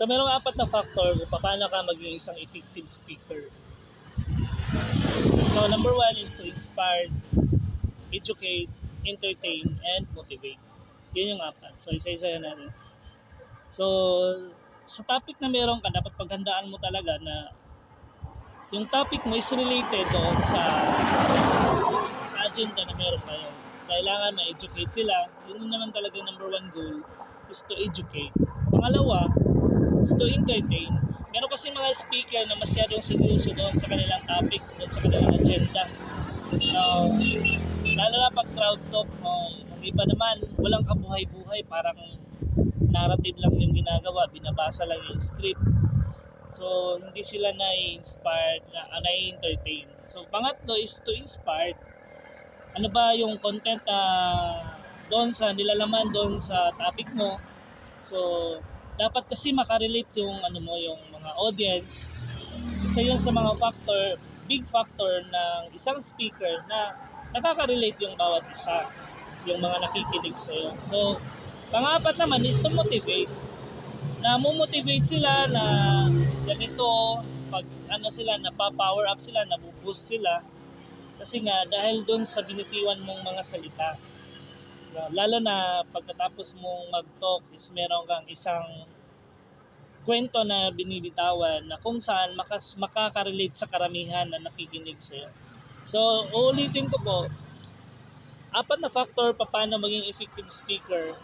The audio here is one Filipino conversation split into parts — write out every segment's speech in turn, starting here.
So merong apat na factor kung paano ka maging isang effective speaker. So number 1 is to inspire, educate, entertain, and motivate. Yun yung apat. So isa-isa natin. So sa topic na meron ka, dapat paghandaan mo talaga na yung topic mo is related doon sa agenda na meron kayo. Kailangan ma-educate sila. Yun naman talaga number 1 goal is to educate. Pangalawa is to entertain. Meron kasi mga speaker na masyadong seryoso doon sa kanilang topic, doon sa kanilang agenda. Lalo na pag crowd talk, yung iba naman walang kabuhay-buhay, parang narrative lang yung ginagawa, binabasa lang yung script. So hindi sila na-inspired, na-entertain. So pangatlo is to inspire. Ano ba yung content na doon sa nilalaman doon sa topic mo? So dapat kasi makarelate yung yung mga audience. Isa yun sa mga factor, big factor ng isang speaker na nakaka-relate yung bawat isa, yung mga nakikinig sa'yo. So pang-apat naman is to motivate. Na mo-motivate sila na ganito, pag sila, napa-power up sila, nabuboost sila. Kasi nga dahil doon sa binitiwan mong mga salita. Lalo na pagkatapos mong mag-talk is meron kang isang kwento na binibitawan na kung saan makaka-relate sa karamihan na nakikinig sa'yo. So, uulitin ko po, apat na factor paano maging effective speaker.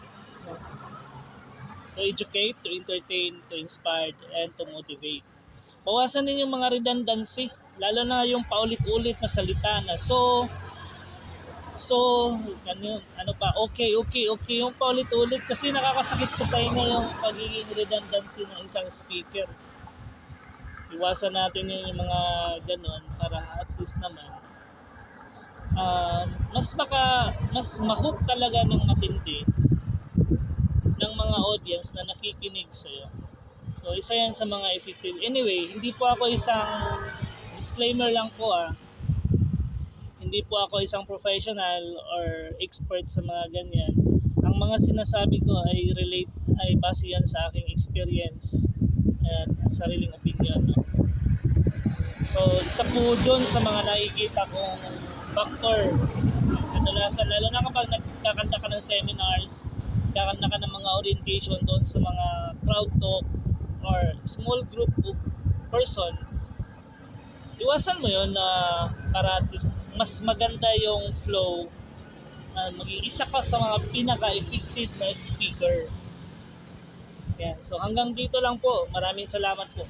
To educate, to entertain, to inspire, and to motivate. Bawasan din yung mga redundancy, lalo na yung paulit-ulit na salita na okay, yung paulit-ulit kasi nakakasakit sa tainga yung pagiging redundancy ng isang speaker. Iwasan natin yung mga ganon para at least naman mas ma-hook talaga ng matindi ng mga audience na nakikinig sa'yo. So isa yan sa mga effective. Anyway, hindi po ako isang disclaimer lang po hindi po ako isang professional or expert sa mga ganyan. Ang mga sinasabi ko ay base yan sa aking experience at sariling opinion. So isa po dun sa mga nakikita kong factor. Kadalasan, lalo na kapag nagkakanta ka ng seminars, kakanta ka ng mga orientation doon sa mga crowd talk or small group of person, iwasan mo yun na para at least mas maganda yung flow, maging isa ka sa mga pinaka-effective na speaker. Yan. So hanggang dito lang po. Maraming salamat po.